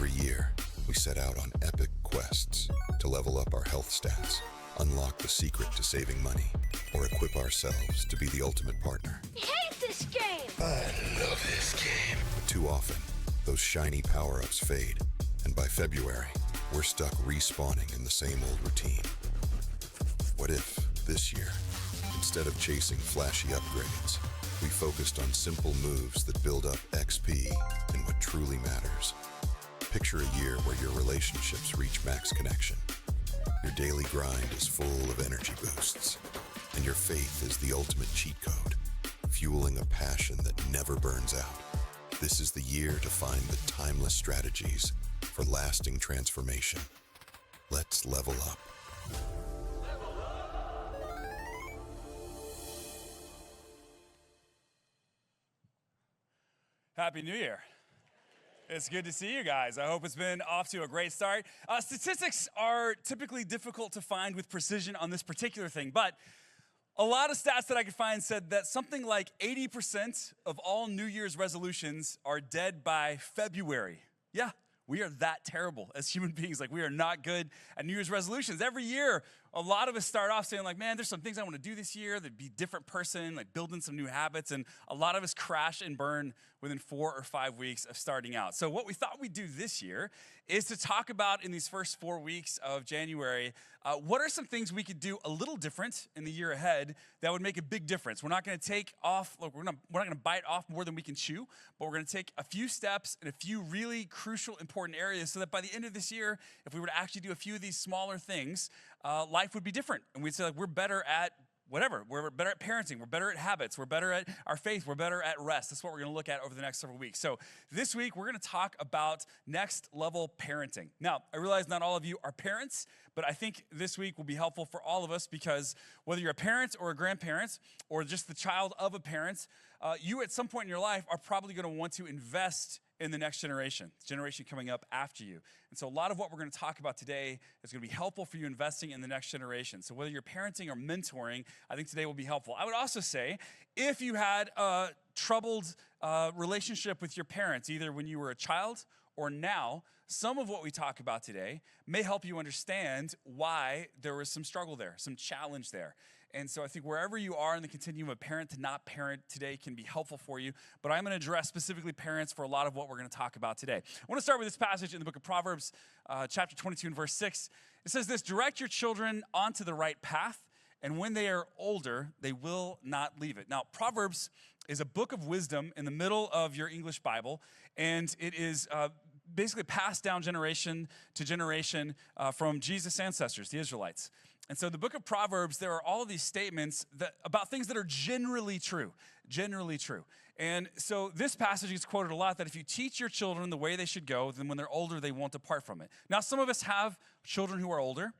Every year, we set out on epic quests to level up our health stats, unlock the secret to saving money, or equip ourselves to be the ultimate partner. I hate this game! I love this game. But too often, those shiny power-ups fade, and by February, we're stuck respawning in the same old routine. What if, this year, instead of chasing flashy upgrades, we focused on simple moves that build up XP in what truly matters? Picture a year where your relationships reach max connection, your daily grind is full of energy boosts, and your faith is the ultimate cheat code, fueling a passion that never burns out. This is the year to find the timeless strategies for lasting transformation. Let's level up. Happy New Year. It's good to see you guys. I hope it's been off to a great start. Statistics are typically difficult to find with precision on this particular thing, but a lot of stats that I could find said that something like 80% of all New Year's resolutions are dead by February. Yeah, we are that terrible as human beings. Like, we are not good at New Year's resolutions. Every year, a lot of us start off saying, like, man, there's some things I want to do this year, that'd be a different person, like building some new habits. And a lot of us crash and burn within 4 or 5 weeks of starting out. So what we thought we'd do this year is to talk about, in these first 4 weeks of January, what are some things we could do a little different in the year ahead that would make a big difference. We're not going to take off, look, we're not going to bite off more than we can chew, but we're going to take a few steps in a few really crucial, important areas so that by the end of this year, if we were to actually do a few of these smaller things, life would be different. And we'd say, like, we're better at whatever. We're better at parenting. We're better at habits. We're better at our faith. We're better at rest. That's what we're going to look at over the next several weeks. So this week, we're going to talk about next level parenting. Now, I realize not all of you are parents, but I think this week will be helpful for all of us because whether you're a parent or a grandparent or just the child of a parent, you at some point in your life are probably going to want to invest in the next generation, the generation coming up after you. And so a lot of what we're going to talk about today is going to be helpful for you investing in the next generation. So whether you're parenting or mentoring, I think today will be helpful. I would also say if you had a troubled relationship with your parents, either when you were a child or now, some of what we talk about today may help you understand why there was some struggle there, some challenge there. And so I think wherever you are in the continuum of parent to not parent today can be helpful for you. But I'm going to address specifically parents for a lot of what we're going to talk about today. I want to start with this passage in the book of Proverbs, chapter 22 and verse 6. It says this: direct your children onto the right path, and when they are older, they will not leave it. Now, Proverbs is a book of wisdom in the middle of your English Bible, and it is basically passed down generation to generation from Jesus' ancestors, the Israelites. And so the book of Proverbs, there are all of these statements about things that are generally true. And so this passage is quoted a lot, that if you teach your children the way they should go, then when they're older, they won't depart from it. Now, some of us have children who are older,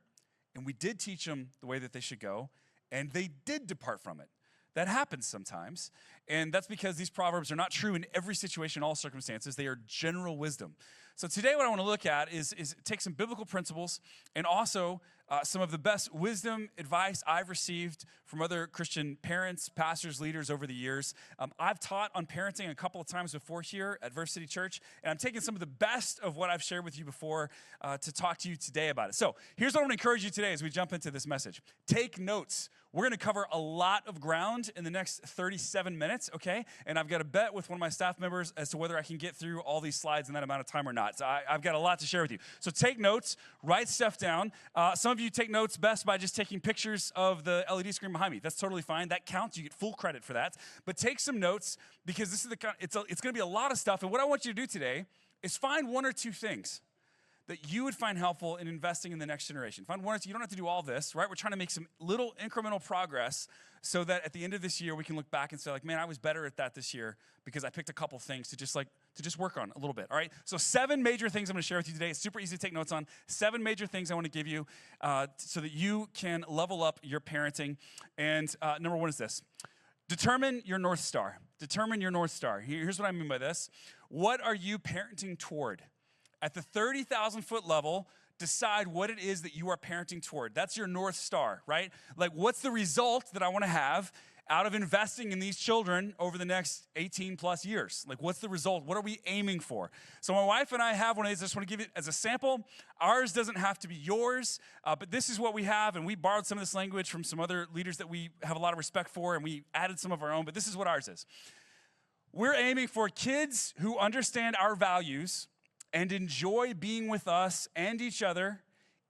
and we did teach them the way that they should go, and they did depart from it. That happens sometimes, and that's because these proverbs are not true in every situation, all circumstances. They are general wisdom. So today what I want to look at is take some biblical principles and also some of the best wisdom advice I've received from other Christian parents, pastors, leaders over the years. I've taught on parenting a couple of times before here at Verse City Church, and I'm taking some of the best of what I've shared with you before to talk to you today about it. So here's what I want to encourage you today as we jump into this message. Take notes. We're going to cover a lot of ground in the next 37 minutes, okay? And I've got a bet with one of my staff members as to whether I can get through all these slides in that amount of time or not. So I've got a lot to share with you. So take notes, write stuff down. Some of you take notes best by just taking pictures of the LED screen behind me. That's totally fine. That counts. You get full credit for that. But take some notes because this is it's going to be a lot of stuff. And what I want you to do today is find one or two things that you would find helpful in investing in the next generation. Find one or two. You don't have to do all this, right? We're trying to make some little incremental progress so that at the end of this year, we can look back and say, like, man, I was better at that this year because I picked a couple things to just work on a little bit, all right? So 7 major things I'm going to share with you today. It's super easy to take notes on. 7 major things I want to give you so that you can level up your parenting. And number 1 is this. Determine your North Star. Determine your North Star. Here's what I mean by this. What are you parenting toward? At the 30,000-foot level, decide what it is that you are parenting toward. That's your North Star, right? Like, what's the result that I want to have? out of investing in these children over the next 18 plus years? Like, what's the result? What are we aiming for? So my wife and I have one of these. I just want to give it as a sample. Ours doesn't have to be yours, but this is what we have, and we borrowed some of this language from some other leaders that we have a lot of respect for, and we added some of our own, but this is what ours is. We're aiming for kids who understand our values and enjoy being with us and each other,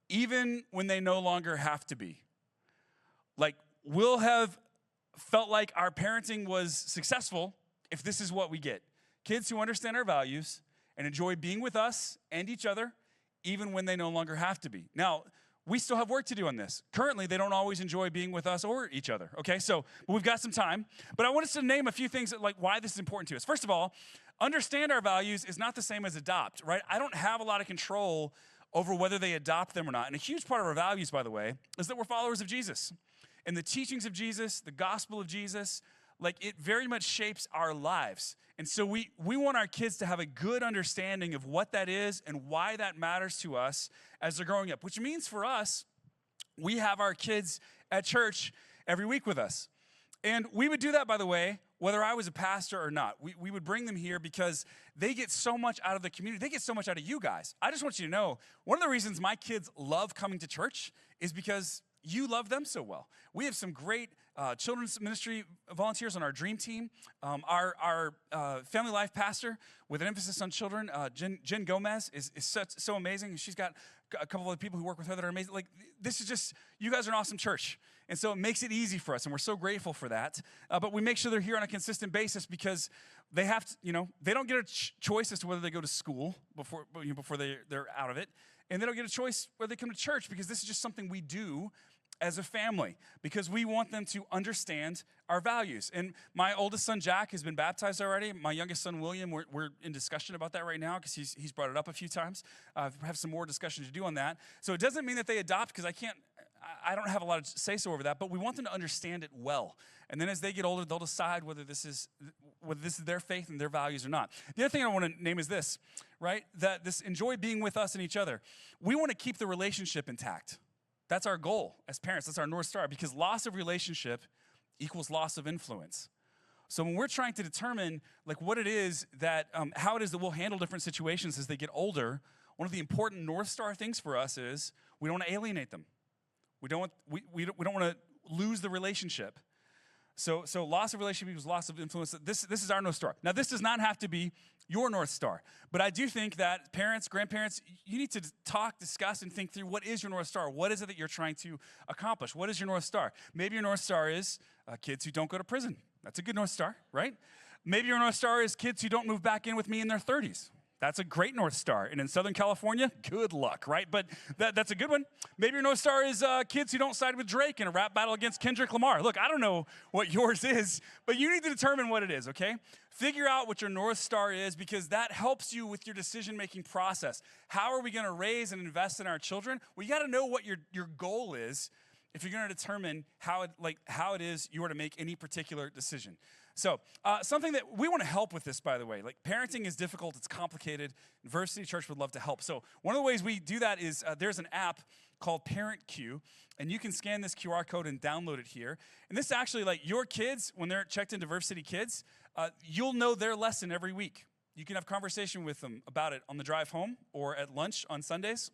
even when they no longer have to be. Like, we'll have felt like our parenting was successful if this is what we get. Kids who understand our values and enjoy being with us and each other, even when they no longer have to be. Now, we still have work to do on this. Currently, they don't always enjoy being with us or each other, okay? So we've got some time. But I want us to name a few things that, like, why this is important to us. First of all, understand our values is not the same as adopt, right? I don't have a lot of control over whether they adopt them or not. And a huge part of our values, by the way, is that we're followers of Jesus. And the teachings of Jesus, the gospel of Jesus, like, it very much shapes our lives. And so we want our kids to have a good understanding of what that is and why that matters to us as they're growing up, which means for us, we have our kids at church every week with us. And we would do that, by the way, whether I was a pastor or not. We would bring them here because they get so much out of the community. They get so much out of you guys. I just want you to know, one of the reasons my kids love coming to church is because you love them so well. We have some great children's ministry volunteers on our dream team. Our family life pastor with an emphasis on children, Jen Gomez, is so amazing. She's got a couple of people who work with her that are amazing. Like, this is just, you guys are an awesome church. And so it makes it easy for us, and we're so grateful for that. But we make sure they're here on a consistent basis because they have to, they don't get a choice as to whether they go to school before they're out of it. And they don't get a choice whether they come to church because this is just something we do as a family because we want them to understand our values. And my oldest son, Jack, has been baptized already. My youngest son, William, we're in discussion about that right now because he's brought it up a few times. I have some more discussion to do on that. So it doesn't mean that they adopt because I don't have a lot of say-so over that, but we want them to understand it well. And then as they get older, they'll decide whether this is their faith and their values or not. The other thing I want to name is this, right? That this enjoy being with us and each other. We want to keep the relationship intact. That's our goal as parents. That's our North Star because loss of relationship equals loss of influence. So when we're trying to determine like what it is that, how it is that we'll handle different situations as they get older, one of the important North Star things for us is we don't want to alienate them. We don't want to lose the relationship. So loss of relationship equals loss of influence. This is our North Star. Now, this does not have to be your North Star, but I do think that parents, grandparents, you need to talk, discuss, and think through what is your North Star? What is it that you're trying to accomplish? What is your North Star? Maybe your North Star is kids who don't go to prison. That's a good North Star, right? Maybe your North Star is kids who don't move back in with me in their 30s. That's a great North Star. And in Southern California, good luck, right? But that's a good one. Maybe your North Star is kids who don't side with Drake in a rap battle against Kendrick Lamar. Look, I don't know what yours is, but you need to determine what it is, okay? Figure out what your North Star is because that helps you with your decision-making process. How are we going to raise and invest in our children? Well, you got to know what your goal is if you're going to determine how it is you are to make any particular decision. So something that we want to help with this, by the way, like parenting is difficult, it's complicated. Varsity Church would love to help. So one of the ways we do that is there's an app called Parent Q, and you can scan this QR code and download it here. And this actually, like your kids, when they're checked into Varsity Kids, you'll know their lesson every week. You can have conversation with them about it on the drive home or at lunch on Sundays.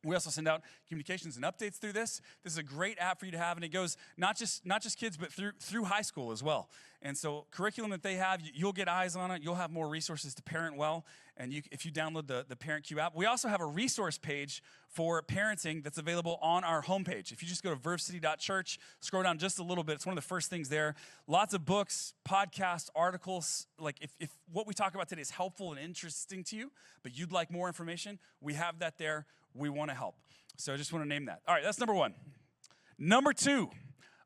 We also send out communications and updates through this. This is a great app for you to have, and it goes not just kids, but through high school as well. And so curriculum that they have, you'll get eyes on it. You'll have more resources to parent well, and if you download the Parent Q app. We also have a resource page for parenting that's available on our homepage. If you just go to vervecity.church, scroll down just a little bit, it's one of the first things there. Lots of books, podcasts, articles. Like if what we talk about today is helpful and interesting to you, but you'd like more information, we have that there. We want to help. So I just want to name that. All right, that's number one. Number two,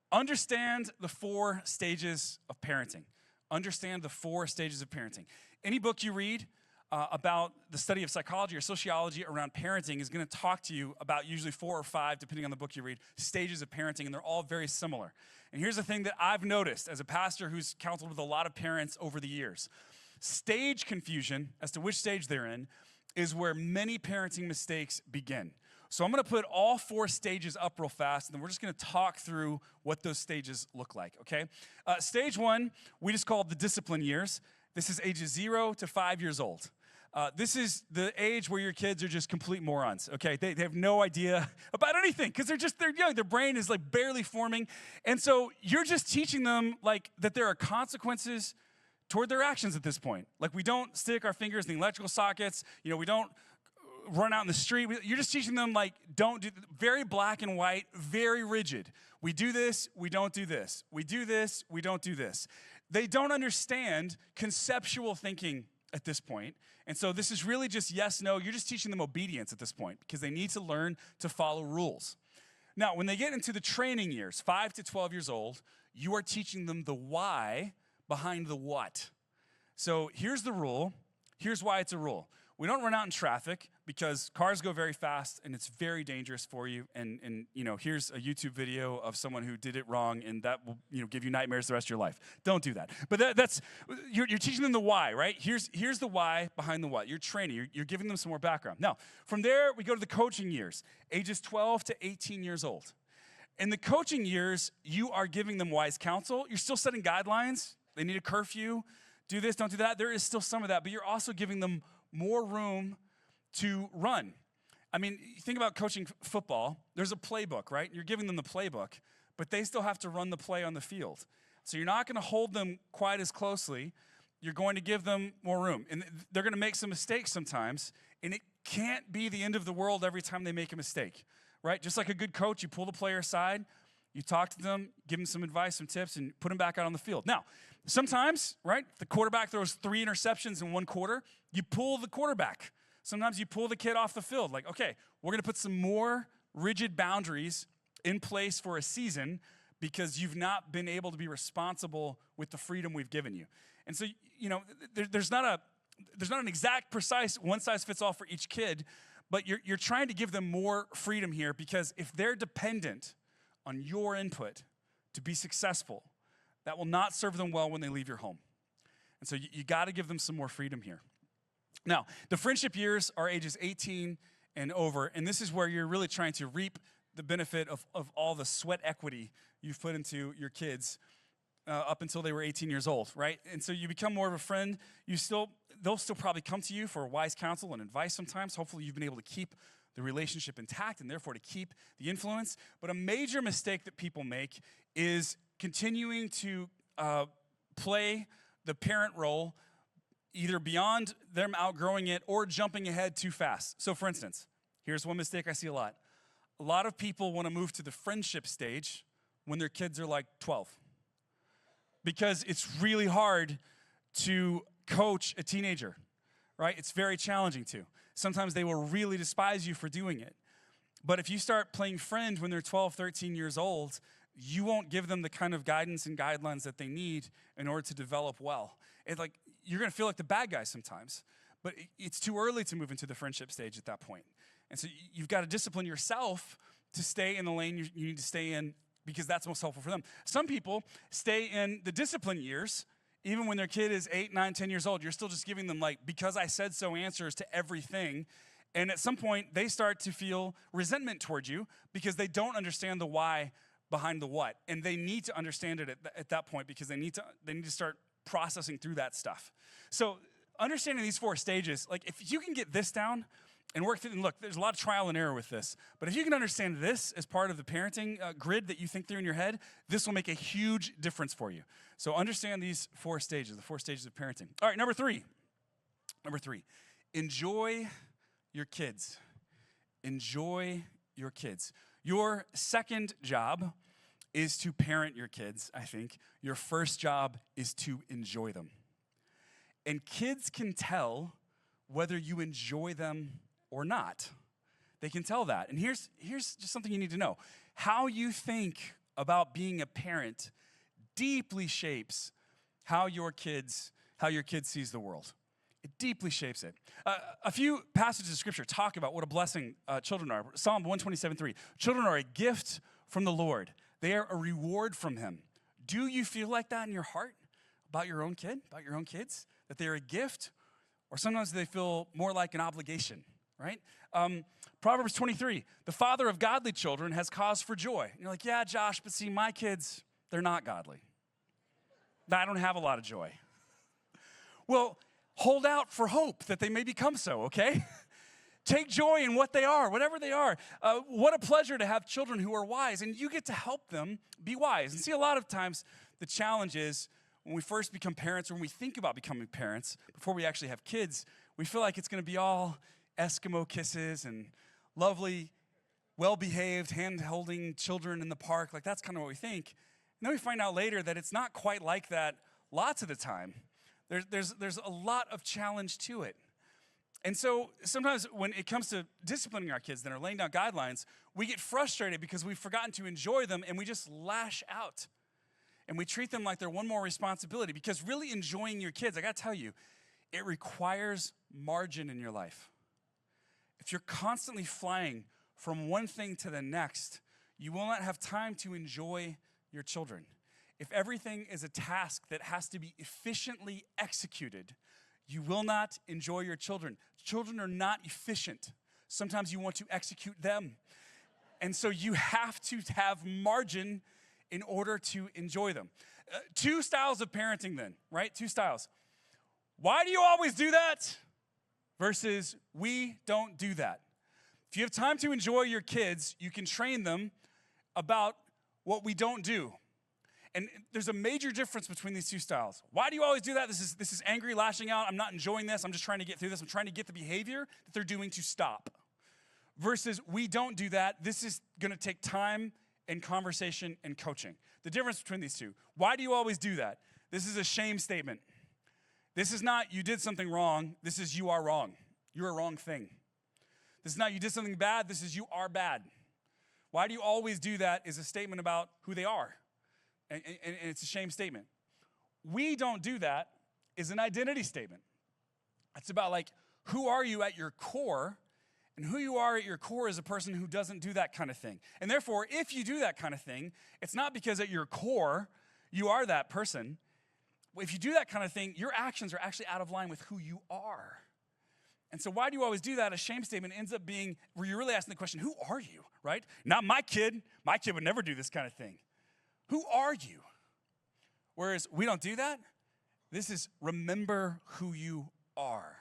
understand the 4 stages of parenting. Understand the 4 stages of parenting. Any book you read about the study of psychology or sociology around parenting is going to talk to you about usually 4 or 5, depending on the book you read, stages of parenting, and they're all very similar. And here's the thing that I've noticed as a pastor who's counseled with a lot of parents over the years. Stage confusion as to which stage they're in is where many parenting mistakes begin. So I'm going to put all 4 stages up real fast, and then we're just going to talk through what those stages look like, okay? Stage 1, we just call it the discipline years. This is ages 0 to 5 years old. This is the age where your kids are just complete morons, okay? They have no idea about anything because they're young. Their brain is like barely forming. And so you're just teaching them like that there are consequences toward their actions at this point. Like we don't stick our fingers in the electrical sockets. You know, we don't run out in the street. You're just teaching them like don't do, very black and white, very rigid. We do this, we don't do this. We do this, we don't do this. They don't understand conceptual thinking at this point. And so this is really just yes, no. You're just teaching them obedience at this point because they need to learn to follow rules. Now, when they get into the training years, 5 to 12 years old, you are teaching them the why behind the what. So here's the rule. Here's why it's a rule. We don't run out in traffic because cars go very fast and it's very dangerous for you. And you know, here's a YouTube video of someone who did it wrong and that will, you know, give you nightmares the rest of your life. Don't do that. But that's, you're teaching them the why, right? Here's the why behind the what. You're training, you're giving them some more background. Now, from there, we go to the coaching years, ages 12 to 18 years old. In the coaching years, you are giving them wise counsel. You're still setting guidelines. They need a curfew. Do this, don't do that. There is still some of that, but you're also giving them more room to run. I mean, think about coaching football. There's a playbook, right? You're giving them the playbook, but they still have to run the play on the field. So you're not going to hold them quite as closely. You're going to give them more room. And they're going to make some mistakes sometimes, and it can't be the end of the world every time they make a mistake, right? Just like a good coach, you pull the player aside, you talk to them, give them some advice, some tips, and put them back out on the field. Now, sometimes, right, the quarterback throws 3 interceptions in 1 quarter, you pull the quarterback. Sometimes you pull the kid off the field. Like, okay, we're going to put some more rigid boundaries in place for a season because you've not been able to be responsible with the freedom we've given you. And so, you know, there's not an exact, precise, one-size-fits-all for each kid, but you're trying to give them more freedom here because if they're dependent on your input to be successful, that will not serve them well when they leave your home. And so you got to give them some more freedom here. Now, the friendship years are ages 18 and over, and this is where you're really trying to reap the benefit of all the sweat equity you've put into your kids up until they were 18 years old, right? And so you become more of a friend. They'll still probably come to you for wise counsel and advice sometimes. Hopefully you've been able to keep the relationship intact and therefore to keep the influence. But a major mistake that people make is continuing to play the parent role either beyond them outgrowing it or jumping ahead too fast. So for instance, here's one mistake I see a lot. A lot of people want to move to the friendship stage when their kids are like 12 because it's really hard to coach a teenager, right? It's very challenging to. Sometimes they will really despise you for doing it. But if you start playing friend when they're 12, 13 years old, you won't give them the kind of guidance and guidelines that they need in order to develop well. It's like, you're going to feel like the bad guy sometimes, but it's too early to move into the friendship stage at that point. And so you've got to discipline yourself to stay in the lane you need to stay in because that's most helpful for them. Some people stay in the discipline years, even when their kid is 8, 9, 10 years old. You're still just giving them like, because I said so answers to everything. And at some point, they start to feel resentment towards you because they don't understand the why behind the what. And they need to understand it at that point because they need to start processing through that stuff. So understanding these 4 stages, like if you can get this down and work through, and look, there's a lot of trial and error with this, but if you can understand this as part of the parenting grid that you think through in your head, this will make a huge difference for you. So understand these 4 stages, the 4 stages of parenting. All right, number 3, enjoy your kids. Enjoy your kids. Your second job is to parent your kids, I think. Your first job is to enjoy them. And kids can tell whether you enjoy them or not. They can tell that. And here's just something you need to know. How you think about being a parent deeply shapes how your kid sees the world. It deeply shapes it. A few passages of scripture talk about what a blessing children are. Psalm 127:3. Children are a gift from the Lord. They are a reward from him. Do you feel like that in your heart about your own kid, about your own kids? That they're a gift? Or sometimes they feel more like an obligation, right? Proverbs 23, the father of godly children has cause for joy. And you're like, yeah, Josh, but see, my kids, they're not godly. I don't have a lot of joy. Well, hold out for hope that they may become so, okay? Take joy in what they are, whatever they are. What a pleasure to have children who are wise, and you get to help them be wise. And see, a lot of times the challenge is when we first become parents or when we think about becoming parents, before we actually have kids, we feel like it's going to be all Eskimo kisses and lovely, well-behaved, hand-holding children in the park. Like, that's kind of what we think. And then we find out later that it's not quite like that lots of the time. There's a lot of challenge to it. And so sometimes when it comes to disciplining our kids then or laying down guidelines, we get frustrated because we've forgotten to enjoy them and we just lash out. And we treat them like they're one more responsibility because really enjoying your kids, I gotta tell you, it requires margin in your life. If you're constantly flying from one thing to the next, you will not have time to enjoy your children. If everything is a task that has to be efficiently executed, you will not enjoy your children. Children are not efficient. Sometimes you want to execute them. And so you have to have margin in order to enjoy them. Two styles of parenting then, right? Two styles. Why do you always do that? Versus we don't do that. If you have time to enjoy your kids, you can train them about what we don't do. And there's a major difference between these two styles. Why do you always do that? This is angry, lashing out. I'm not enjoying this. I'm just trying to get through this. I'm trying to get the behavior that they're doing to stop. Versus we don't do that. This is going to take time and conversation and coaching. The difference between these two. Why do you always do that? This is a shame statement. This is not you did something wrong. This is you are wrong. You're a wrong thing. This is not you did something bad. This is you are bad. Why do you always do that is a statement about who they are. And it's a shame statement. We don't do that is an identity statement. It's about like, who are you at your core? And who you are at your core is a person who doesn't do that kind of thing. And therefore, if you do that kind of thing, it's not because at your core, you are that person. If you do that kind of thing, your actions are actually out of line with who you are. And so why do you always do that? A shame statement ends up being where you're really asking the question, who are you, right? Not my kid. My kid would never do this kind of thing. Who are you? Whereas we don't do that. This is remember who you are.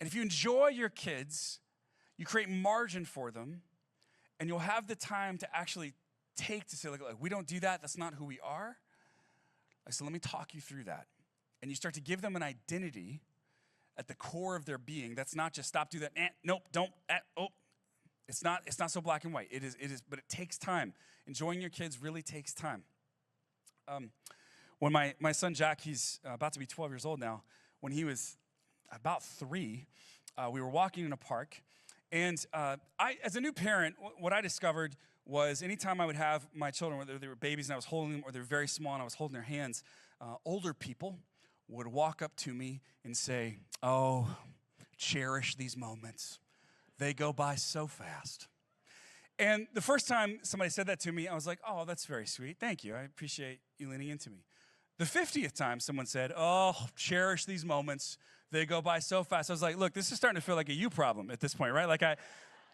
And if you enjoy your kids, you create margin for them, and you'll have the time to actually take to say, like we don't do that. That's not who we are. So let me talk you through that. And you start to give them an identity at the core of their being. That's not just stop, do that. Nope, don't. It's not so black and white. It is, but it takes time. Enjoying your kids really takes time. When my son Jack, he's about to be 12 years old now, when he was about 3, we were walking in a park. And as a new parent, what I discovered was anytime I would have my children, whether they were babies and I was holding them or they're very small and I was holding their hands, older people would walk up to me and say, oh, cherish these moments. They go by so fast. And the first time somebody said that to me, I was like, oh, that's very sweet. Thank you. I appreciate you leaning into me. The 50th time someone said, oh, cherish these moments. They go by so fast. I was like, look, this is starting to feel like a you problem at this point, right? Like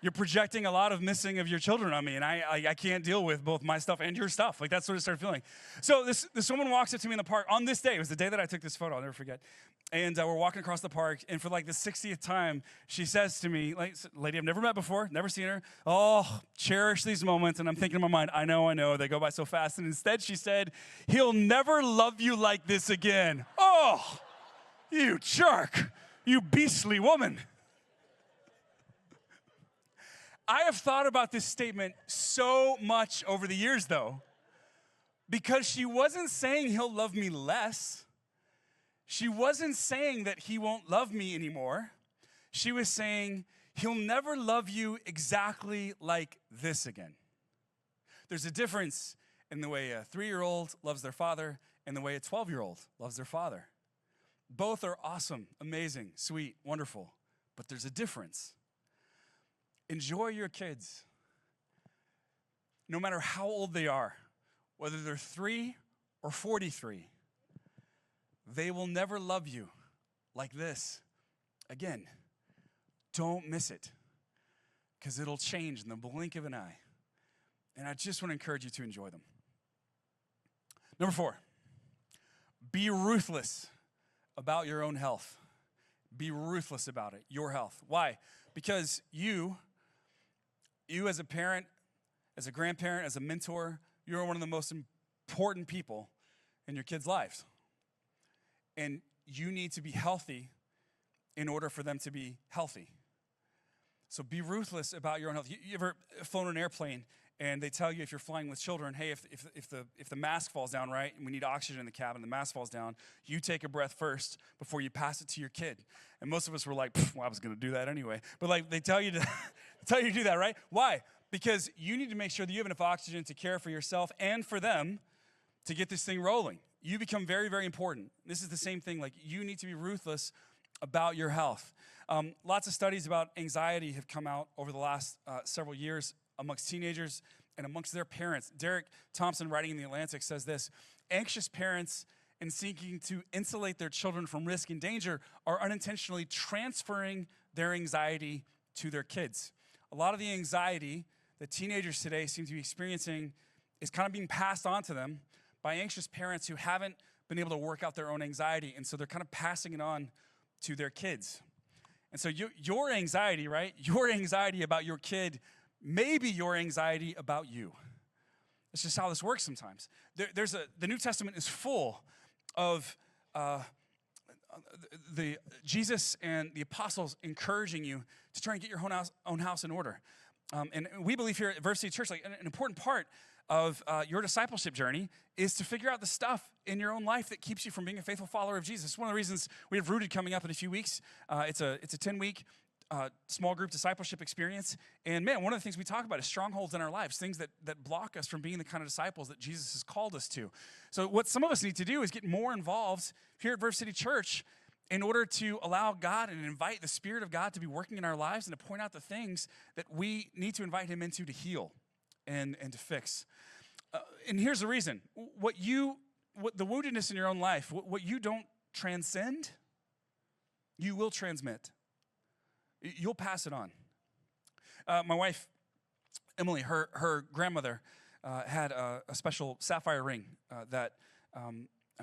you're projecting a lot of missing of your children on me, and I can't deal with both my stuff and your stuff. Like, that's what it started feeling. So this woman walks up to me in the park on this day. It was the day that I took this photo. I'll never forget. And we're walking across the park, and for like the 60th time, she says to me, like, lady I've never met before, never seen her, oh, cherish these moments. And I'm thinking in my mind, I know, they go by so fast. And instead she said, he'll never love you like this again. Oh, you jerk, you beastly woman. I have thought about this statement so much over the years, though, because she wasn't saying he'll love me less. She wasn't saying that he won't love me anymore. She was saying he'll never love you exactly like this again. There's a difference in the way a 3-year-old loves their father and the way a 12-year-old loves their father. Both are awesome, amazing, sweet, wonderful, but there's a difference. Enjoy your kids, no matter how old they are, whether they're 3 or 43. They will never love you like this again. don't miss it, because it'll change in the blink of an eye. And I just want to encourage you to enjoy them. Number 4, be ruthless about your own health. Be ruthless about it, your health. Why? Because you as a parent, as a grandparent, as a mentor, you're one of the most important people in your kids' lives. And you need to be healthy in order for them to be healthy. So be ruthless about your own health. You ever flown an airplane and they tell you, if you're flying with children, hey, if the mask falls down, right, and we need oxygen in the cabin, the mask falls down, you take a breath first before you pass it to your kid. And most of us were like, well, I was going to do that anyway. But like they tell you to do that, right? Why? Because you need to make sure that you have enough oxygen to care for yourself and for them to get this thing rolling. You become very, very important. This is the same thing. Like, you need to be ruthless about your health. Lots of studies about anxiety have come out over the last several years amongst teenagers and amongst their parents. Derek Thompson, writing in The Atlantic, says this: anxious parents, in seeking to insulate their children from risk and danger, are unintentionally transferring their anxiety to their kids. A lot of the anxiety that teenagers today seem to be experiencing is kind of being passed on to them by anxious parents who haven't been able to work out their own anxiety, and so they're kind of passing it on to their kids. And so your anxiety, right? Your anxiety about your kid may be your anxiety about you. That's just how this works sometimes. The New Testament is full of Jesus and the apostles encouraging you to try and get your own house in order. And we believe here at Verse City Church, like an important part of your discipleship journey is to figure out the stuff in your own life that keeps you from being a faithful follower of Jesus. One of the reasons we have Rooted coming up in a few weeks. It's a 10-week small group discipleship experience. And man, one of the things we talk about is strongholds in our lives, things that block us from being the kind of disciples that Jesus has called us to. So what some of us need to do is get more involved here at Verse City Church in order to allow God and invite the Spirit of God to be working in our lives and to point out the things that we need to invite him into to heal and to fix. And here's the reason. What the woundedness in your own life, what you don't transcend, you will transmit. You'll pass it on. My wife, Emily, her grandmother had a special sapphire ring that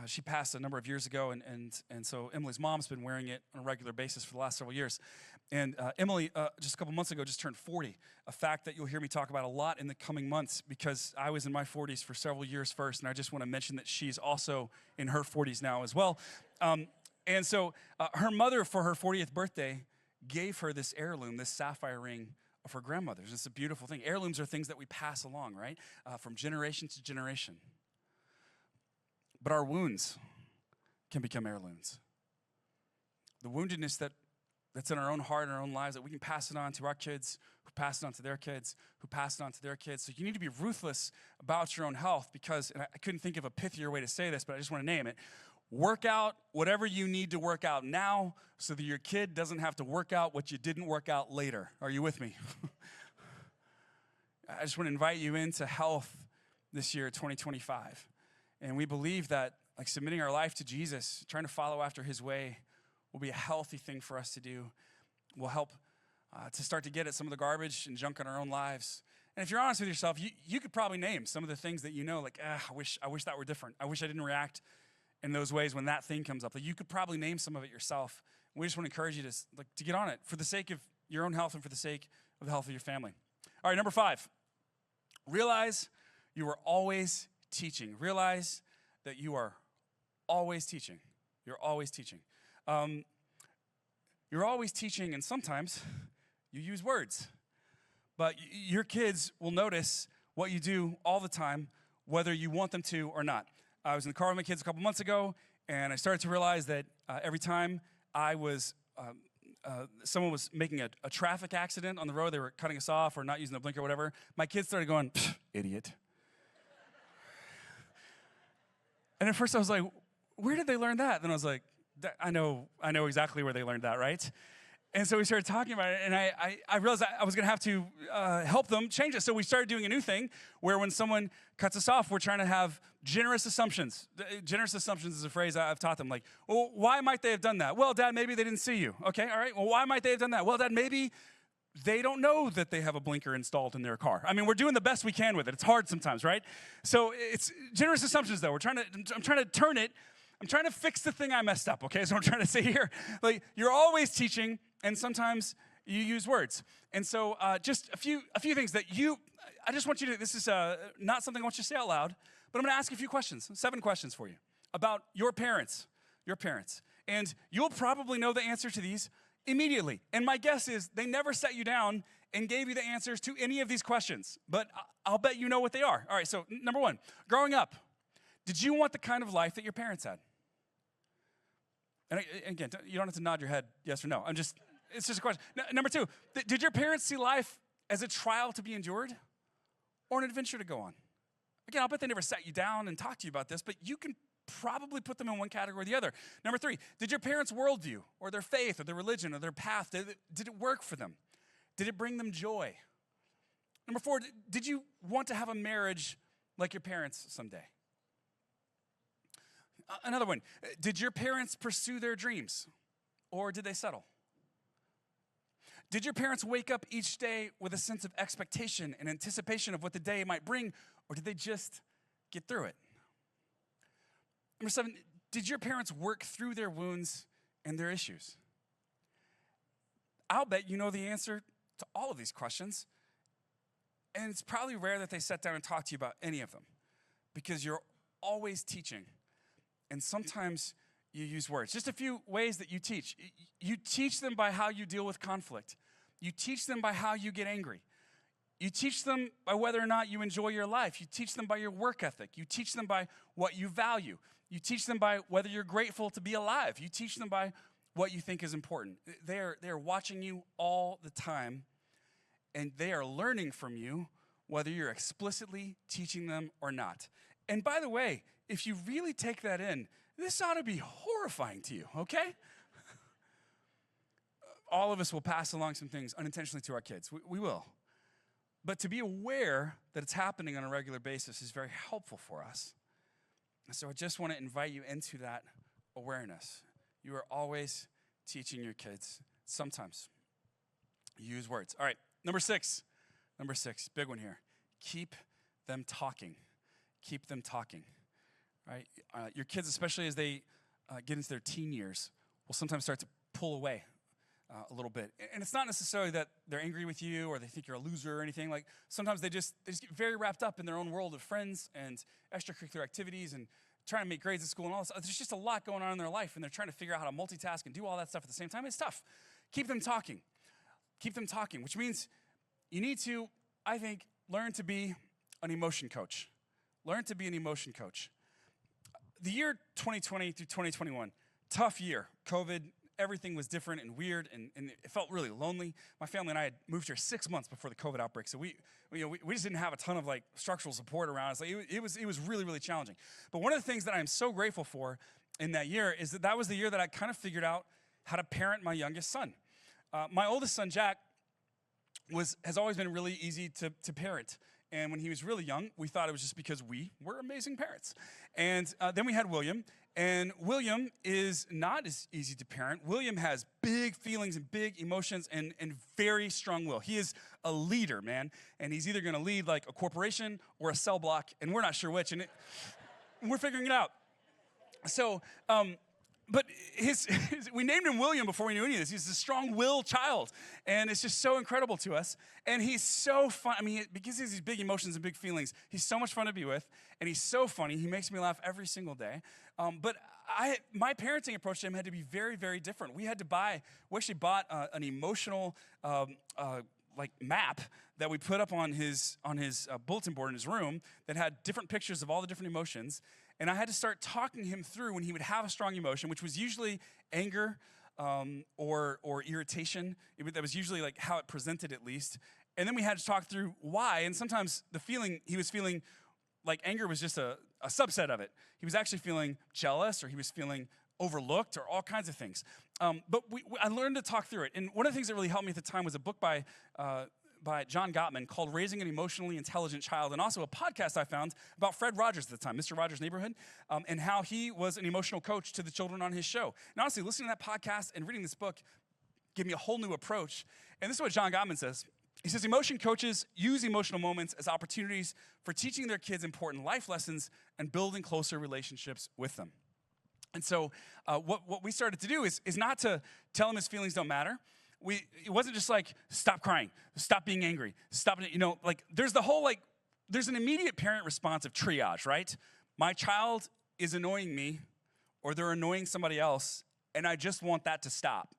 she passed a number of years ago, and so Emily's mom's been wearing it on a regular basis for the last several years. And Emily, just a couple months ago, just turned 40, a fact that you'll hear me talk about a lot in the coming months because I was in my 40s for several years first, and I just want to mention that she's also in her 40s now as well. And so her mother, for her 40th birthday, gave her this heirloom, this sapphire ring of her grandmother's. It's a beautiful thing. Heirlooms are things that we pass along, right? From generation to generation. But our wounds can become heirlooms. The woundedness that's in our own heart and our own lives, that we can pass it on to our kids, who pass it on to their kids, who pass it on to their kids. So you need to be ruthless about your own health because, and I couldn't think of a pithier way to say this, but I just want to name it. Work out whatever you need to work out now so that your kid doesn't have to work out what you didn't work out later. Are you with me? I just want to invite you into health this year, 2025. And we believe that like submitting our life to Jesus, trying to follow after his way, will be a healthy thing for us to do. Will help to start to get at some of the garbage and junk in our own lives. And if you're honest with yourself, you could probably name some of the things that you know, like, I wish that were different. I wish I didn't react in those ways when that thing comes up. Like, you could probably name some of it yourself. We just want to encourage you to get on it for the sake of your own health and for the sake of the health of your family. All right, number 5, realize you are always teaching. Realize that you are always teaching. You're always teaching. You're always teaching, and sometimes you use words. But your kids will notice what you do all the time, whether you want them to or not. I was in the car with my kids a couple months ago, and I started to realize that every time someone was making a traffic accident on the road, they were cutting us off or not using the blinker or whatever, my kids started going, idiot. And at first I was like, where did they learn that? Then I was like, I know exactly where they learned that, right? And so we started talking about it, and I realized I was going to have to help them change it. So we started doing a new thing where when someone cuts us off, we're trying to have generous assumptions. Generous assumptions is a phrase I've taught them. Like, well, why might they have done that? Well, Dad, maybe they didn't see you. Okay, all right. Well, why might they have done that? Well, Dad, maybe they don't know that they have a blinker installed in their car. I mean, we're doing the best we can with it. It's hard sometimes, right? So it's generous assumptions, though. I'm trying to turn it. I'm trying to fix the thing I messed up, okay? So I'm trying to say here, like, you're always teaching, and sometimes you use words. And so just a few things that I just want you to, this is not something I want you to say out loud, but I'm going to ask you a few questions, 7 questions for you about your parents. And you'll probably know the answer to these immediately. And my guess is they never sat you down and gave you the answers to any of these questions, but I'll bet you know what they are. All right, so number 1, growing up, did you want the kind of life that your parents had? And again, you don't have to nod your head yes or no. It's just a question. Number 2, did your parents see life as a trial to be endured or an adventure to go on? Again, I'll bet they never sat you down and talked to you about this, but you can probably put them in one category or the other. Number 3, did your parents' worldview or their faith or their religion or their path, did it work for them? Did it bring them joy? Number 4, did you want to have a marriage like your parents someday? Another one, did your parents pursue their dreams or did they settle? Did your parents wake up each day with a sense of expectation and anticipation of what the day might bring, or did they just get through it? Number 7, did your parents work through their wounds and their issues? I'll bet you know the answer to all of these questions, and it's probably rare that they sat down and talked to you about any of them because you're always teaching, and sometimes you use words. Just a few ways that you teach. You teach them by how you deal with conflict. You teach them by how you get angry. You teach them by whether or not you enjoy your life. You teach them by your work ethic. You teach them by what you value. You teach them by whether you're grateful to be alive. You teach them by what you think is important. They are watching you all the time, and they are learning from you whether you're explicitly teaching them or not. And by the way, if you really take that in, this ought to be horrifying to you, okay? All of us will pass along some things unintentionally to our kids. We will. But to be aware that it's happening on a regular basis is very helpful for us. And so I just want to invite you into that awareness. You are always teaching your kids. Sometimes you use words. All right, number six, big one here. Keep them talking. Keep them talking. Right? Your kids, especially as they get into their teen years, will sometimes start to pull away a little bit. And it's not necessarily that they're angry with you or they think you're a loser or anything. Like sometimes they just get very wrapped up in their own world of friends and extracurricular activities and trying to make grades at school and all this. There's just a lot going on in their life, and they're trying to figure out how to multitask and do all that stuff at the same time. It's tough. Keep them talking. Keep them talking, which means you need to, I think, learn to be an emotion coach. Learn to be an emotion coach. The year 2020 through 2021, tough year. COVID, everything was different and weird, and it felt really lonely. My family and I had moved here 6 months before the COVID outbreak, so we just didn't have a ton of like structural support around us. Like, it was really, really challenging. But one of the things that I'm so grateful for in that year is that was the year that I kind of figured out how to parent my youngest son. My oldest son, Jack, has always been really easy to parent. And when he was really young, we thought it was just because we were amazing parents. And then we had William, and William is not as easy to parent. William has big feelings and big emotions and very strong will. He is a leader, man, and he's either gonna lead like a corporation or a cell block, and we're not sure which, and we're figuring it out. So, but we named him William before we knew any of this. He's a strong-willed child, and it's just so incredible to us. And he's so fun. I mean, because he has these big emotions and big feelings, he's so much fun to be with, and he's so funny. He makes me laugh every single day. But my parenting approach to him had to be very, very different. We actually bought an emotional like map that we put up on his bulletin board in his room that had different pictures of all the different emotions. And I had to start talking him through when he would have a strong emotion, which was usually anger or irritation. That was usually like how it presented, at least. And then we had to talk through why. And sometimes he was feeling like anger was just a subset of it. He was actually feeling jealous, or he was feeling overlooked, or all kinds of things. But I learned to talk through it. And one of the things that really helped me at the time was a book by John Gottman called Raising an Emotionally Intelligent Child, and also a podcast I found about Fred Rogers at the time, Mr. Rogers' Neighborhood, and how he was an emotional coach to the children on his show. And honestly, listening to that podcast and reading this book gave me a whole new approach. And this is what John Gottman says. He says, emotion coaches use emotional moments as opportunities for teaching their kids important life lessons and building closer relationships with them. And so what we started to do is not to tell him his feelings don't matter. It wasn't just like, stop crying, stop being angry, stop, there's an immediate parent response of triage, right? My child is annoying me, or they're annoying somebody else, and I just want that to stop.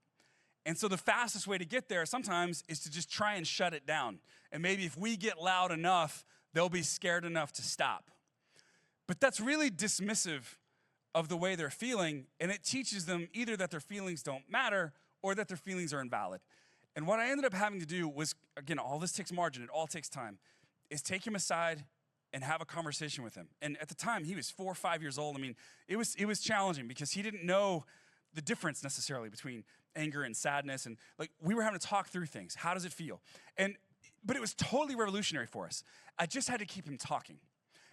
And so the fastest way to get there sometimes is to just try and shut it down. And maybe if we get loud enough, they'll be scared enough to stop. But that's really dismissive of the way they're feeling, and it teaches them either that their feelings don't matter or that their feelings are invalid. And what I ended up having to do was, again, all this takes margin, it all takes time, is take him aside and have a conversation with him. And at the time, he was 4 or 5 years old. I mean, it was challenging because he didn't know the difference necessarily between anger and sadness. And like, we were having to talk through things. How does it feel? But it was totally revolutionary for us. I just had to keep him talking.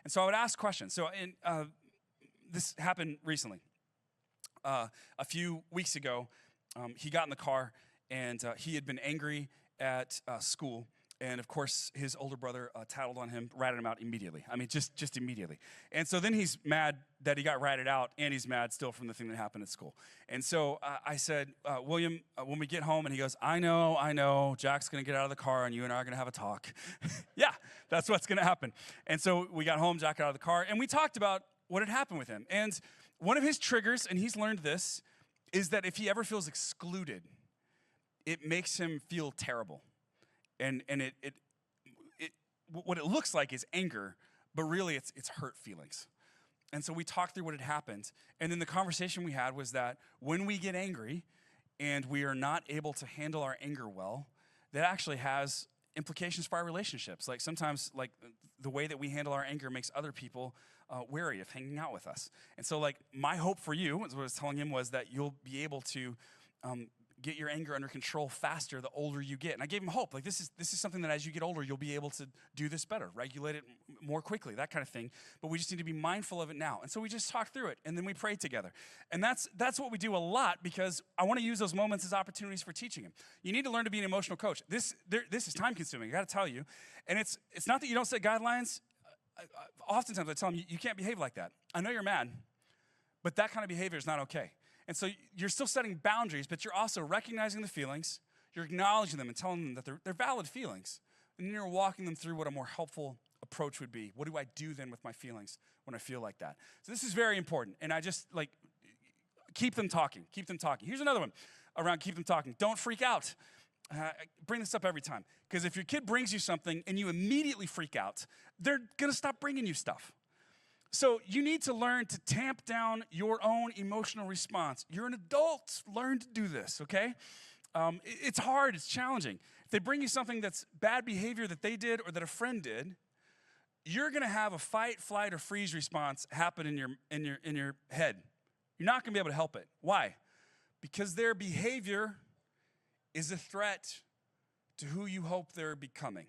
And so I would ask questions. So this happened recently. A few weeks ago, he got in the car, and he had been angry at school. And of course, his older brother tattled on him, ratted him out immediately. I mean, just immediately. And so then he's mad that he got ratted out, and he's mad still from the thing that happened at school. And so I said, William, when we get home, and he goes, I know, Jack's gonna get out of the car, and you and I are gonna have a talk. Yeah, that's what's gonna happen. And so we got home, Jack got out of the car, and we talked about what had happened with him. And one of his triggers, and he's learned this, is that if he ever feels excluded, it makes him feel terrible. And what it looks like is anger, but really it's hurt feelings. And so we talked through what had happened. And then the conversation we had was that when we get angry and we are not able to handle our anger well, that actually has implications for our relationships. Like sometimes, like the way that we handle our anger makes other people wary of hanging out with us. And so like my hope for you, what I was telling him, was that you'll be able to get your anger under control faster the older you get. And I gave him hope. Like this is something that as you get older, you'll be able to do this better, regulate it more quickly, that kind of thing. But we just need to be mindful of it now. And so we just talked through it, and then we prayed together. And that's what we do a lot, because I want to use those moments as opportunities for teaching him. You need to learn to be an emotional coach. This is time consuming, I got to tell you. And it's not that you don't set guidelines. Oftentimes I tell them, you can't behave like that. I know you're mad, but that kind of behavior is not okay. And so you're still setting boundaries, but you're also recognizing the feelings, you're acknowledging them and telling them that they're valid feelings. And then you're walking them through what a more helpful approach would be. What do I do then with my feelings when I feel like that? So this is very important. And I just keep them talking. Here's another one around keep them talking. Don't freak out. I bring this up every time. Because if your kid brings you something and you immediately freak out, they're gonna stop bringing you stuff. So you need to learn to tamp down your own emotional response. You're an adult. Learn to do this, okay? It's hard. It's challenging. If they bring you something that's bad behavior that they did or that a friend did, you're going to have a fight, flight, or freeze response happen in your head. You're not going to be able to help it. Why? Because their behavior is a threat to who you hope they're becoming.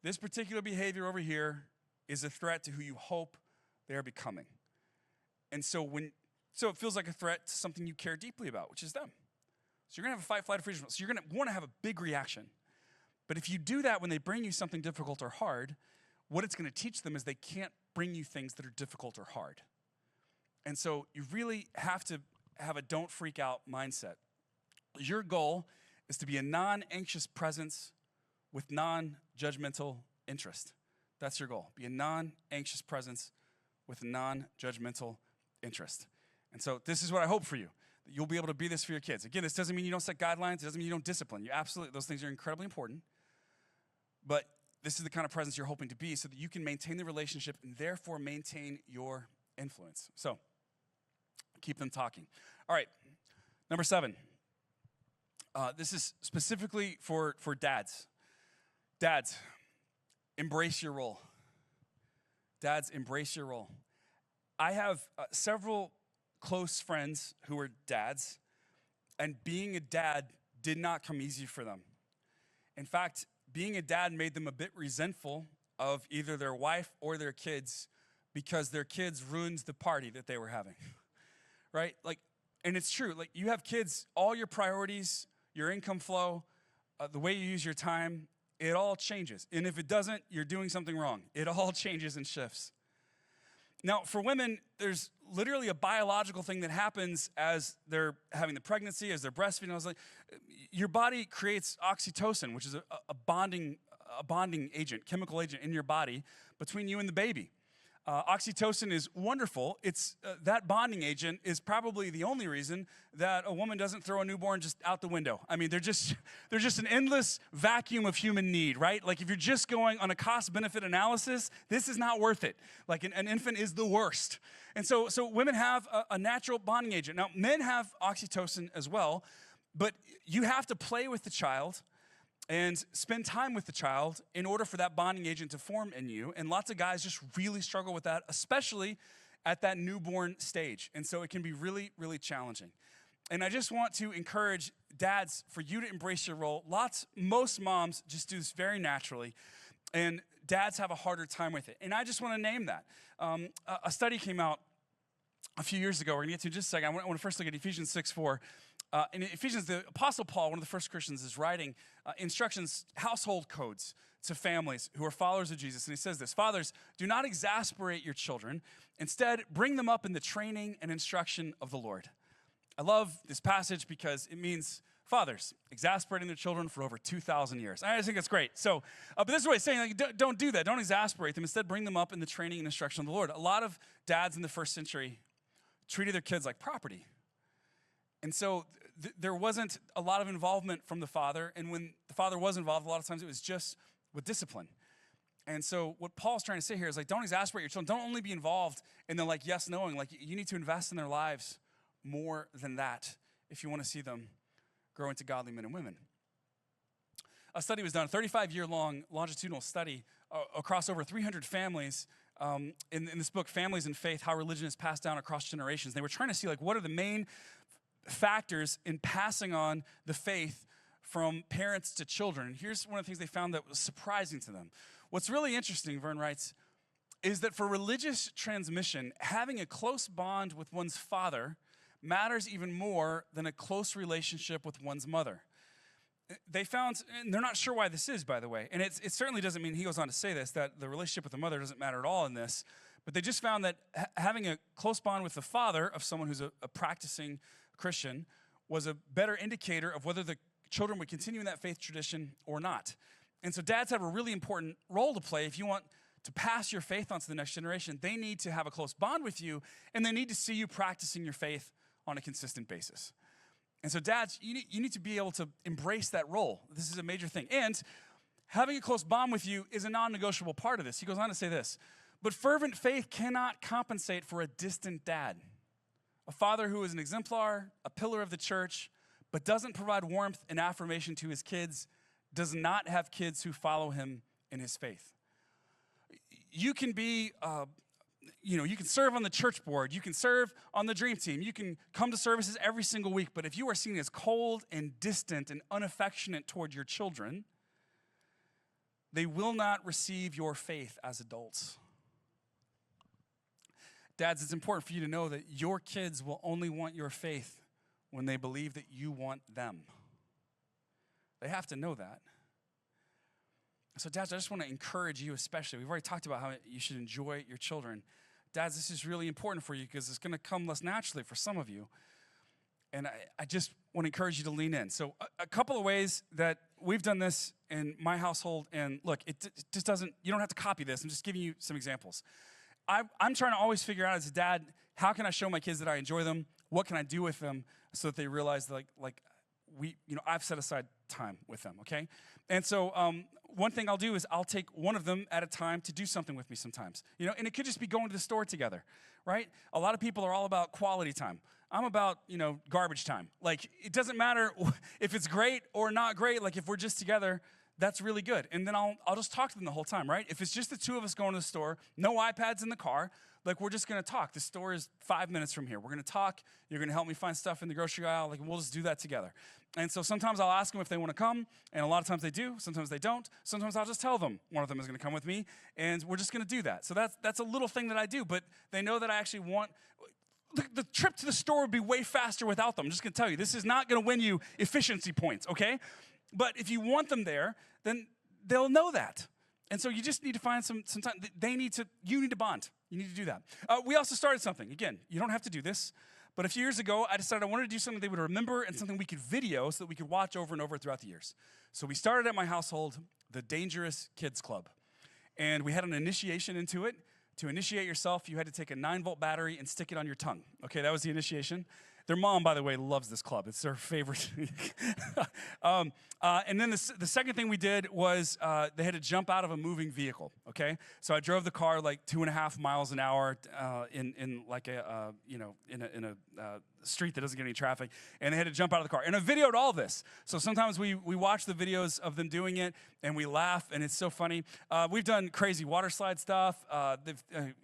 This particular behavior over here is a threat to who you hope they are becoming. And so it feels like a threat to something you care deeply about, which is them. So you're gonna have a fight, flight, or freeze response. So you're gonna wanna have a big reaction. But if you do that when they bring you something difficult or hard, what it's gonna teach them is they can't bring you things that are difficult or hard. And so you really have to have a don't freak out mindset. Your goal is to be a non-anxious presence with non-judgmental interest. That's your goal. Be a non-anxious presence with non-judgmental interest. And so this is what I hope for you, that you'll be able to be this for your kids. Again, this doesn't mean you don't set guidelines. It doesn't mean you don't discipline. You absolutely, those things are incredibly important. But this is the kind of presence you're hoping to be so that you can maintain the relationship and therefore maintain your influence. So keep them talking. All right, number 7. This is specifically for dads. Dads, embrace your role. Dads, embrace your role. I have several close friends who are dads, And being a dad did not come easy for them. In fact, being a dad made them a bit resentful of either their wife or their kids because their kids ruined the party that they were having, right? Like, and it's true, like you have kids, all your priorities, your income flow, the way you use your time, it all changes. And if it doesn't, you're doing something wrong. It all changes and shifts. Now, for women, there's literally a biological thing that happens as they're having the pregnancy, as they're breastfeeding. I was like, your body creates oxytocin, which is a bonding agent, chemical agent in your body between you and the baby. Oxytocin is wonderful. It's that bonding agent is probably the only reason that a woman doesn't throw a newborn just out the window. I mean, there's just an endless vacuum of human need, right? Like if you're just going on a cost-benefit analysis, this is not worth it. Like an infant is the worst. And so women have a natural bonding agent. Now, men have oxytocin as well, but you have to play with the child and spend time with the child in order for that bonding agent to form in you. And lots of guys just really struggle with that, especially at that newborn stage. And so it can be really, really challenging. And I just want to encourage dads for you to embrace your role. Most moms just do this very naturally, and dads have a harder time with it. And I just want to name that. A study came out a few years ago. We're going to get to in just a second. I want to first look at Ephesians 6:4. In Ephesians, the Apostle Paul, one of the first Christians, is writing instructions, household codes to families who are followers of Jesus. And he says this: fathers, do not exasperate your children. Instead, bring them up in the training and instruction of the Lord. I love this passage because it means fathers exasperating their children for over 2,000 years. I just think that's great. So, but this is what he's saying, like, don't do that. Don't exasperate them. Instead, bring them up in the training and instruction of the Lord. A lot of dads in the first century treated their kids like property. And so there wasn't a lot of involvement from the father. And when the father was involved, a lot of times it was just with discipline. And so what Paul's trying to say here is like, don't exasperate your children. Don't only be involved in the like yes, knowing. Like you need to invest in their lives more than that if you want to see them grow into godly men and women. A study was done, a 35-year-long longitudinal study across over 300 families in this book, Families in Faith, How Religion is Passed Down Across Generations. They were trying to see like what are the main factors in passing on the faith from parents to children. And here's one of the things they found that was surprising to them. What's really interesting, Vern writes, is that for religious transmission, having a close bond with one's father matters even more than a close relationship with one's mother. They found, and they're not sure why this is, by the way, and it certainly doesn't mean, he goes on to say this, that the relationship with the mother doesn't matter at all in this, but they just found that having a close bond with the father of someone who's a practicing Christian was a better indicator of whether the children would continue in that faith tradition or not. And so dads have a really important role to play. If you want to pass your faith on to the next generation, they need to have a close bond with you, and they need to see you practicing your faith on a consistent basis. And so dads, you need to be able to embrace that role. This is a major thing. And having a close bond with you is a non-negotiable part of this. He goes on to say this: but fervent faith cannot compensate for a distant dad. A father who is an exemplar, a pillar of the church, but doesn't provide warmth and affirmation to his kids, does not have kids who follow him in his faith. You can be, you can serve on the church board, you can serve on the dream team, you can come to services every single week, but if you are seen as cold and distant and unaffectionate toward your children, they will not receive your faith as adults. Dads, it's important for you to know that your kids will only want your faith when they believe that you want them. They have to know that. So dads, I just want to encourage you especially. We've already talked about how you should enjoy your children. Dads, this is really important for you because it's going to come less naturally for some of you. And I just want to encourage you to lean in. So a couple of ways that we've done this in my household, and look, it just doesn't, you don't have to copy this. I'm just giving you some examples. I'm trying to always figure out as a dad, how can I show my kids that I enjoy them? What can I do with them so that they realize that I've set aside time with them, okay? And so one thing I'll do is I'll take one of them at a time to do something with me sometimes. And it could just be going to the store together, right? A lot of people are all about quality time. I'm about, garbage time. Like, it doesn't matter if it's great or not great. Like, if we're just together, that's really good. And then I'll just talk to them the whole time, right? If it's just the two of us going to the store, no iPads in the car, like we're just gonna talk. The store is 5 minutes from here. We're gonna talk. You're gonna help me find stuff in the grocery aisle. Like we'll just do that together. And so sometimes I'll ask them if they wanna come, and a lot of times they do. Sometimes they don't. Sometimes I'll just tell them one of them is gonna come with me, and we're just gonna do that. So that's a little thing that I do, but they know that I actually want. The trip to the store would be way faster without them. I'm just gonna tell you, this is not gonna win you efficiency points, okay? But if you want them there, then they'll know that. And so you just need to find some time. You need to bond. You need to do that. We also started something. Again, you don't have to do this. But a few years ago, I decided I wanted to do something they would remember and something we could video so that we could watch over and over throughout the years. So we started at my household, the Dangerous Kids Club. And we had an initiation into it. To initiate yourself, you had to take a 9-volt battery and stick it on your tongue. Okay, that was the initiation. Their mom, by the way, loves this club. It's their favorite. And then the second thing we did was they had to jump out of a moving vehicle, okay? So I drove the car like 2.5 miles an hour in like a street that doesn't get any traffic, and they had to jump out of the car. And I videoed all this. So sometimes we watch the videos of them doing it, and we laugh, and it's so funny. We've done crazy water slide stuff,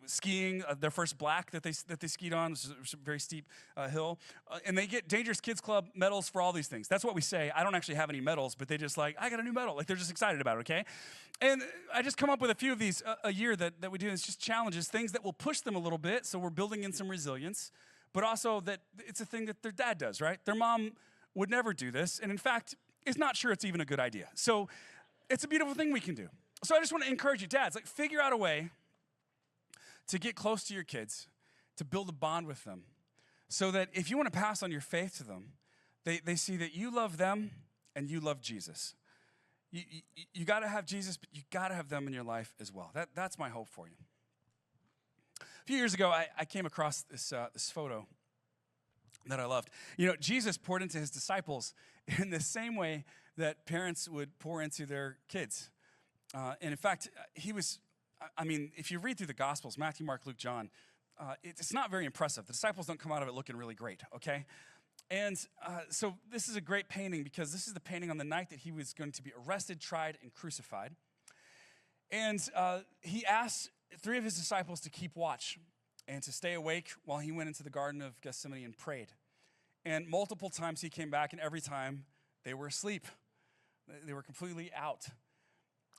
skiing, their first black that they skied on, which is a very steep hill. And they get Dangerous Kids Club medals for all these things. That's what we say. I don't actually have any medals, but they just like, I got a new medal. Like they're just excited about it, okay? And I just come up with a few of these a year that we do. It's just challenges, things that will push them a little bit, so we're building in some resilience, but also that it's a thing that their dad does, right? Their mom would never do this, and in fact, is not sure it's even a good idea. So it's a beautiful thing we can do. So I just want to encourage you, dads, like figure out a way to get close to your kids, to build a bond with them, so that if you want to pass on your faith to them, they see that you love them and you love Jesus. You got to have Jesus, but you got to have them in your life as well. That's my hope for you. A few years ago, I came across this photo that I loved. You know, Jesus poured into his disciples in the same way that parents would pour into their kids. And in fact, if you read through the Gospels, Matthew, Mark, Luke, John, it's not very impressive. The disciples don't come out of it looking really great, okay? And so this is a great painting because this is the painting on the night that he was going to be arrested, tried, and crucified. And he asked 3 of his disciples to keep watch and to stay awake while he went into the Garden of Gethsemane and prayed. And multiple times he came back, and every time they were asleep. They were completely out.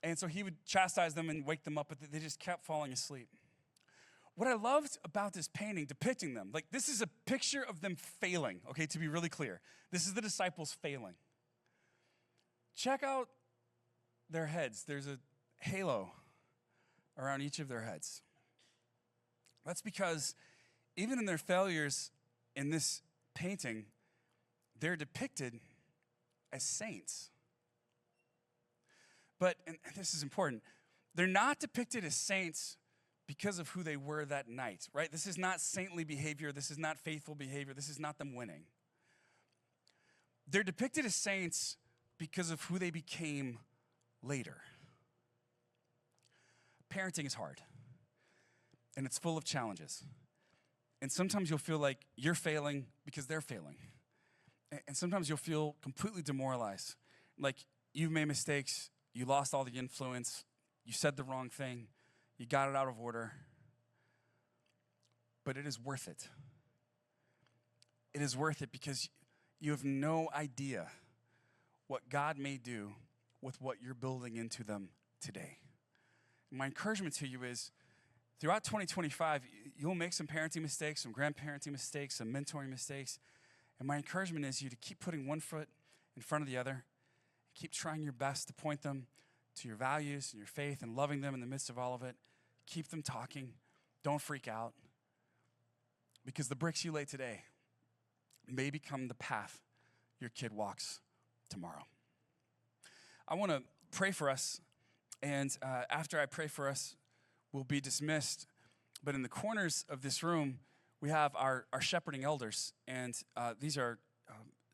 And so he would chastise them and wake them up, but they just kept falling asleep. What I loved about this painting depicting them, like this is a picture of them failing, okay, to be really clear. This is the disciples failing. Check out their heads. There's a halo around each of their heads. That's because even in their failures in this painting, they're depicted as saints. But, and this is important, they're not depicted as saints because of who they were that night, right? This is not saintly behavior. This is not faithful behavior. This is not them winning. They're depicted as saints because of who they became later. Parenting is hard, and it's full of challenges. And sometimes you'll feel like you're failing because they're failing. And sometimes you'll feel completely demoralized, like you've made mistakes, you lost all the influence, you said the wrong thing, you got it out of order. But it is worth it. It is worth it because you have no idea what God may do with what you're building into them today. My encouragement to you is, throughout 2025, you'll make some parenting mistakes, some grandparenting mistakes, some mentoring mistakes. And my encouragement is you to keep putting one foot in front of the other. Keep trying your best to point them to your values and your faith and loving them in the midst of all of it. Keep them talking. Don't freak out. Because the bricks you lay today may become the path your kid walks tomorrow. I want to pray for us. And after I pray for us, we'll be dismissed. But in the corners of this room, we have our shepherding elders. And these are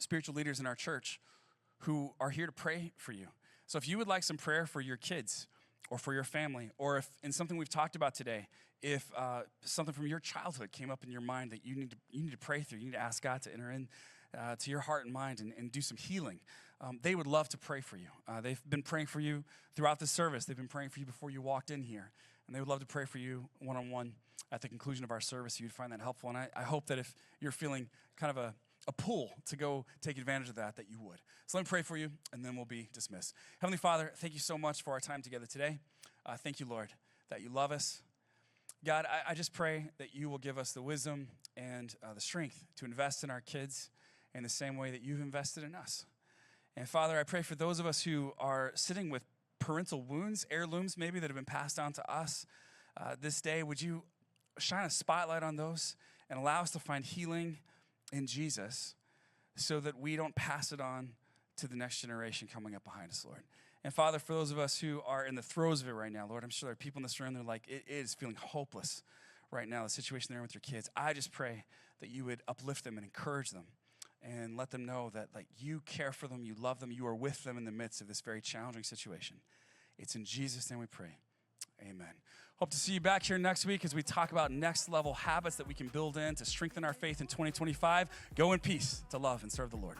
spiritual leaders in our church who are here to pray for you. So if you would like some prayer for your kids or for your family, or if in something we've talked about today, if something from your childhood came up in your mind that you need to pray through, you need to ask God to enter in to your heart and mind and do some healing. they would love to pray for you. They've been praying for you throughout the service. They've been praying for you before you walked in here. And they would love to pray for you one-on-one at the conclusion of our service. You'd find that helpful. And I hope that if you're feeling kind of a pull to go take advantage of that you would. So let me pray for you, and then we'll be dismissed. Heavenly Father, thank you so much for our time together today. Thank you, Lord, that you love us. God, I just pray that you will give us the wisdom and the strength to invest in our kids in the same way that you've invested in us. And Father, I pray for those of us who are sitting with parental wounds, heirlooms maybe that have been passed on to us this day. Would you shine a spotlight on those and allow us to find healing in Jesus so that we don't pass it on to the next generation coming up behind us, Lord. And Father, for those of us who are in the throes of it right now, Lord, I'm sure there are people in this room that are like, it is feeling hopeless right now, the situation they're in with your kids. I just pray that you would uplift them and encourage them and let them know that like you care for them, you love them, you are with them in the midst of this very challenging situation. It's in Jesus' name we pray. Amen. Hope to see you back here next week as we talk about next level habits that we can build in to strengthen our faith in 2025. Go in peace to love and serve the Lord.